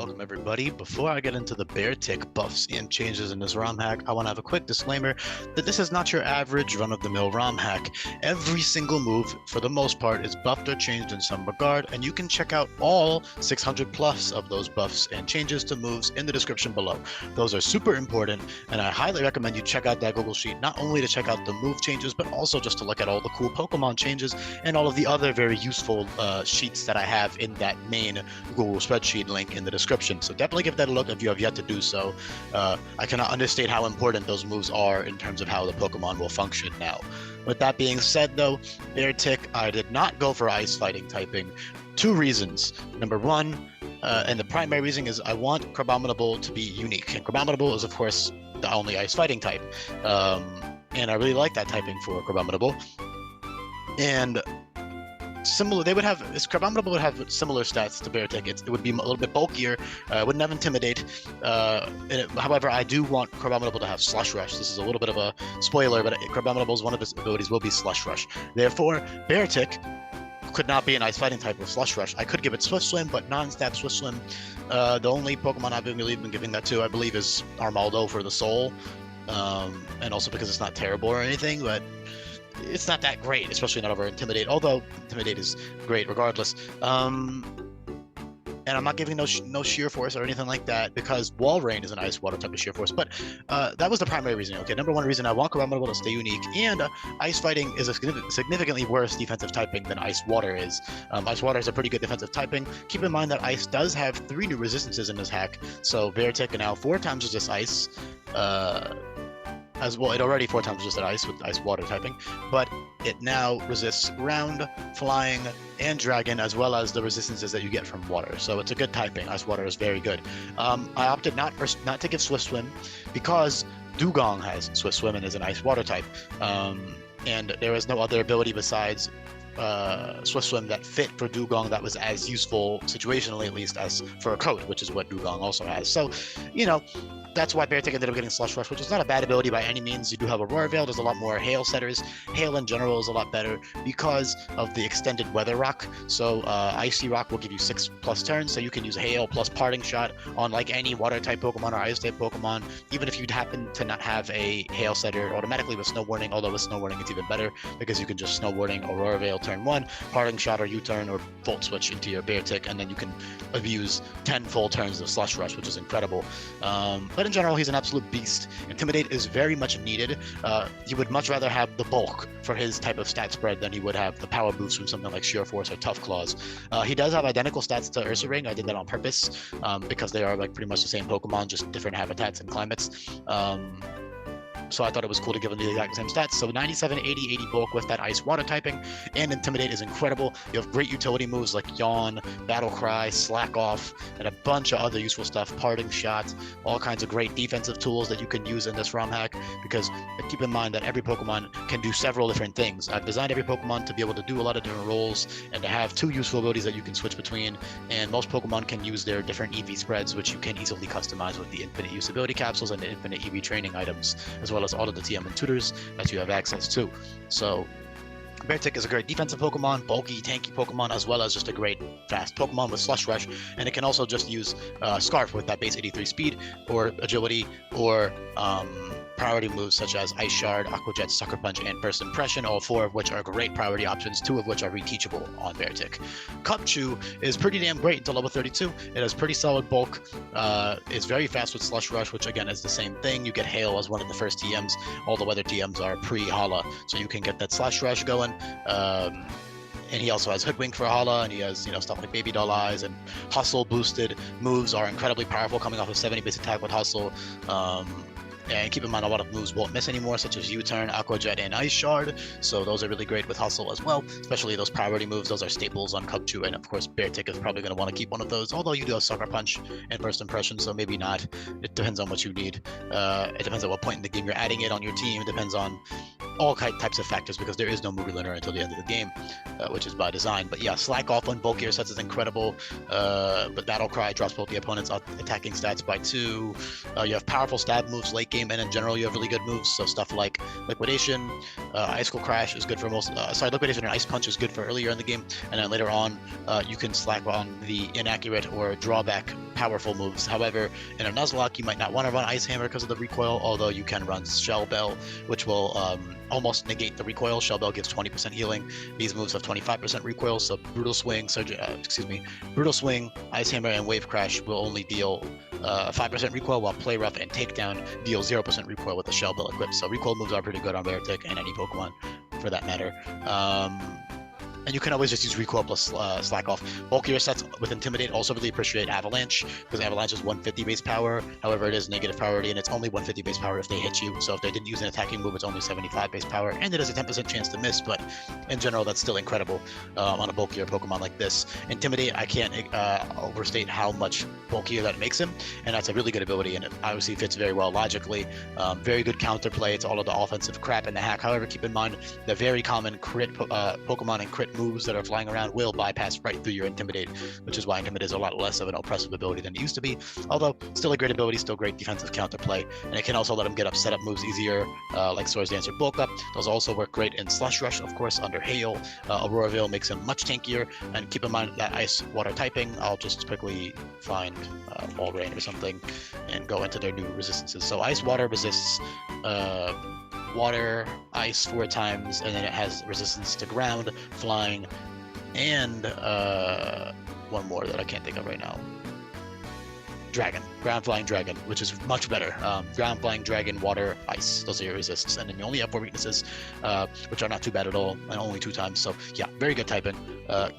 welcome everybody. Before I get into the Beartic buffs and changes in this ROM hack, I want to have a quick disclaimer that this is not your average run-of-the-mill ROM hack. Every single move, for the most part, is buffed or changed in some regard, and you can check out all 600 plus of those buffs and changes to moves in the description below. Those are super important, and I highly recommend you check out that Google Sheet, not only to check out the move changes, but also just to look at all the cool Pokemon changes and all of the other very useful sheets that I have in that main Google spreadsheet link in the description. So definitely give that a look if you have yet to do so. I cannot understate how important those moves are in terms of how the Pokemon will function now. With that being said though, Beartic, I did not go for ice fighting typing. Two reasons. Number one, and the primary reason is I want Crabominable to be unique. And Crabominable is of course the only ice fighting type. And I really like that typing for Crabominable. And similar, Crabominable would have similar stats to Beartic. It would be a little bit bulkier. It wouldn't have Intimidate. However, I do want Crabominable to have Slush Rush. This is a little bit of a spoiler, but Crabominable's one of its abilities will be Slush Rush. Therefore, Beartic could not be an ice fighting type with Slush Rush. I could give it Swift Swim, but non-stab Swift Swim. The only Pokemon I've really been giving that to, I believe, is Armaldo for the Soul, and also because it's not terrible or anything, but it's not that great, especially not over Intimidate, although Intimidate is great regardless. And I'm not giving no Sheer Force or anything like that because Wall Rain is an Ice Water type of Sheer Force. But that was the primary reason. Okay, number one reason I want Crabominable to stay unique, and Ice Fighting is a significantly worse defensive typing than Ice Water is. Ice Water is a pretty good defensive typing. Keep in mind that Ice does have 3 new resistances in this hack, so Beartic can now 4 times resist Ice. As well, it already 4 times resisted Ice with Ice Water typing, but it now resists Ground, Flying, and Dragon, as well as the resistances that you get from Water. So it's a good typing. Ice Water is very good. I opted not to give Swift Swim because Dugong has Swift Swim and is an Ice Water type, and there is no other ability besides Swift Swim that fit for Dugong that was as useful, situationally at least, as for a coat, which is what Dugong also has. So, you know, that's why Beartic ended up getting Slush Rush, which is not a bad ability by any means. You do have Aurora Veil, there's a lot more Hail setters. Hail in general is a lot better because of the extended Weather Rock. So Icy Rock will give you 6+ turns, so you can use Hail plus Parting Shot on like any Water-type Pokemon or Ice-type Pokemon, even if you happen to not have a Hail setter automatically with Snow Warning, although with Snow Warning it's even better because you can just Snow Warning Aurora Veil turn 1, Parting Shot or U-turn or Volt Switch into your Beartic, and then you can abuse 10 full turns of Slush Rush, which is incredible. But in general, he's an absolute beast. Intimidate is very much needed. He would much rather have the bulk for his type of stat spread than he would have the power boost from something like Sheer Force or Tough Claws. He does have identical stats to Ursaring. I did that on purpose because they are like pretty much the same Pokemon, just different habitats and climates. So I thought it was cool to give him the exact same stats. So 97, 80, 80 bulk with that Ice Water typing, and Intimidate is incredible. You have great utility moves like Yawn, Battle Cry, Slack Off, and a bunch of other useful stuff, Parting Shot, all kinds of great defensive tools that you can use in this ROM hack, because keep in mind that every Pokemon can do several different things. I've designed every Pokemon to be able to do a lot of different roles and to have 2 useful abilities that you can switch between, and most Pokemon can use their different EV spreads, which you can easily customize with the Infinite Use Ability Capsules and the Infinite EV Training items, as well as all of the TM and tutors that you have access to. So Beartic is a great defensive Pokemon, bulky, tanky Pokemon, as well as just a great fast Pokemon with Slush Rush, and it can also just use Scarf with that base 83 speed, or Agility, or priority moves such as Ice Shard, Aqua Jet, Sucker Punch, and Burst Impression, all 4 of which are great priority options, 2 of which are reteachable on Beartic. Cupchew is pretty damn great until level 32. It has pretty solid bulk. It's very fast with Slush Rush, which again is the same thing. You get Hail as one of the first TMs. All the weather TMs are pre-Hala, so you can get that Slush Rush going. And he also has Hoodwink for Hala, and he has, you know, stuff like Baby Doll Eyes, and Hustle boosted moves are incredibly powerful coming off of 70 base attack with Hustle. And keep in mind, a lot of moves won't miss anymore, such as U-turn, Aqua Jet, and Ice Shard. So those are really great with Hustle as well, especially those priority moves. Those are staples on Cupchew, and of course, Beartic is probably going to want to keep one of those, although you do have Sucker Punch and Burst Impression, so maybe not. It depends on what you need. It depends on what point in the game you're adding it on your team. It depends on all types of factors because there is no movie learner until the end of the game, which is by design. But yeah, Slack Off on bulkier sets is incredible. But Battle Cry drops both the opponent's attacking stats by 2. You have powerful stab moves late game, and in general you have really good moves. So stuff like Liquidation, Icicle Crash is good for most. Liquidation and Ice Punch is good for earlier in the game, and then later on you can slack on the inaccurate or drawback powerful moves. However, in a Nuzlocke, you might not want to run Ice Hammer because of the recoil, although you can run Shell Bell, which will almost negate the recoil. Shell Bell gives 20% healing. These moves have 25% recoil, so Brutal Swing, Brutal Swing, Ice Hammer, and Wave Crash will only deal 5% recoil, while Play Rough and Takedown deal 0% recoil with the Shell Bell equipped. So recoil moves are pretty good on Beartic and any Pokemon for that matter. And you can always just use recoil plus slack off. Bulkier sets with Intimidate also really appreciate Avalanche, because Avalanche is 150 base power. However, it is negative priority, and it's only 150 base power if they hit you. So if they didn't use an attacking move, it's only 75 base power, and it has a 10% chance to miss. But in general, that's still incredible on a bulkier Pokemon like this. Intimidate, I can't overstate how much bulkier that makes him, and that's a really good ability, and it obviously fits very well logically. Very good counterplay to all of the offensive crap in the hack. However, keep in mind the very common crit Pokemon and crit moves that are flying around will bypass right through your Intimidate, which is why Intimidate is a lot less of an oppressive ability than it used to be, although still a great ability, still great defensive counterplay, and it can also let them get up setup moves easier, like Swords Dancer Bulk Up. Those also work great in Slush Rush, of course, under Hail. Aurora Veil makes him much tankier, and keep in mind that Ice Water typing, I'll just quickly find Wall Rain or something and go into their new resistances. So Ice Water resists water, ice 4 times, and then it has resistance to ground, flying, and one more that I can't think of right now. Dragon, ground flying dragon, which is much better. Ground flying dragon, water, ice. Those are your resists, and then you only have 4 weaknesses, which are not too bad at all, and only 2 times. So yeah, very good typing.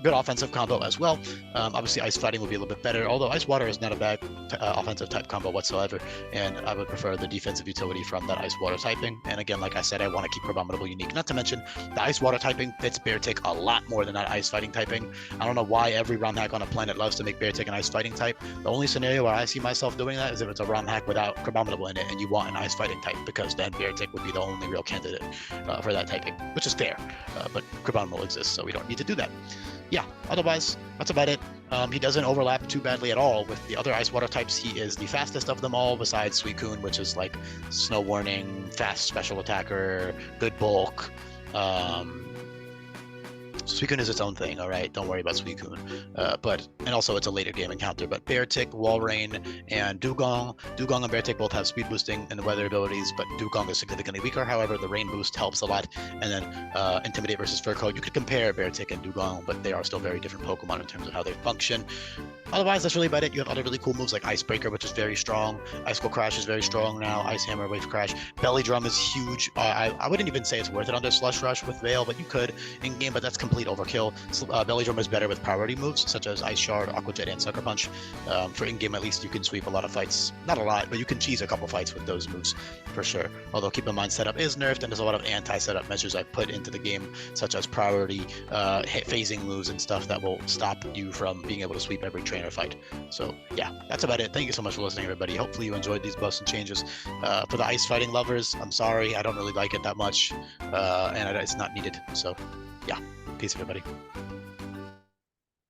Good offensive combo as well. Obviously, ice fighting would be a little bit better, although ice water is not a bad offensive type combo whatsoever, and I would prefer the defensive utility from that ice water typing. And again, like I said, I want to keep Abominable unique. Not to mention, the ice water typing fits Beartic a lot more than that ice fighting typing. I don't know why every ROM hack on a planet loves to make Beartic an ice fighting type. The only scenario where I see myself doing that is if it's a ROM hack without Abominable in it and you want an ice fighting type, because then Beartic would be the only real candidate for that typing, which is fair, but Abominable exists, so we don't need to do that. Yeah, otherwise, that's about it. He doesn't overlap too badly at all with the other ice water types. He is the fastest of them all, besides Suicune, which is like Snow Warning, fast special attacker, good bulk. Suicune is its own thing, all right? Don't worry about Suicune. And also it's a later game encounter. But Beartic, Walrein, and Dugong. Dugong and Beartic both have speed boosting and weather abilities, but Dugong is significantly weaker. However, the rain boost helps a lot. And then Intimidate versus Fur Coat. You could compare Beartic and Dugong, but they are still very different Pokemon in terms of how they function. Otherwise, that's really about it. You have other really cool moves like Icebreaker, which is very strong. Icicle Crash is very strong now. Ice Hammer, Wave Crash. Belly Drum is huge. I wouldn't even say it's worth it under Slush Rush with Veil, but you could in game, but that's complete overkill. Belly Drum is better with priority moves such as Ice Shard, Aqua Jet, and Sucker Punch. For in-game, at least, you can sweep a lot of fights. Not a lot, but you can cheese a couple fights with those moves for sure. Although keep in mind, setup is nerfed, and there's a lot of anti-setup measures I put into the game, such as priority, hit phasing moves and stuff that will stop you from being able to sweep every trainer fight. So yeah, that's about it. Thank you so much for listening, everybody. Hopefully you enjoyed these buffs and changes. For the ice fighting lovers, I'm sorry, I don't really like it that much, and it's not needed. So yeah, peace, everybody.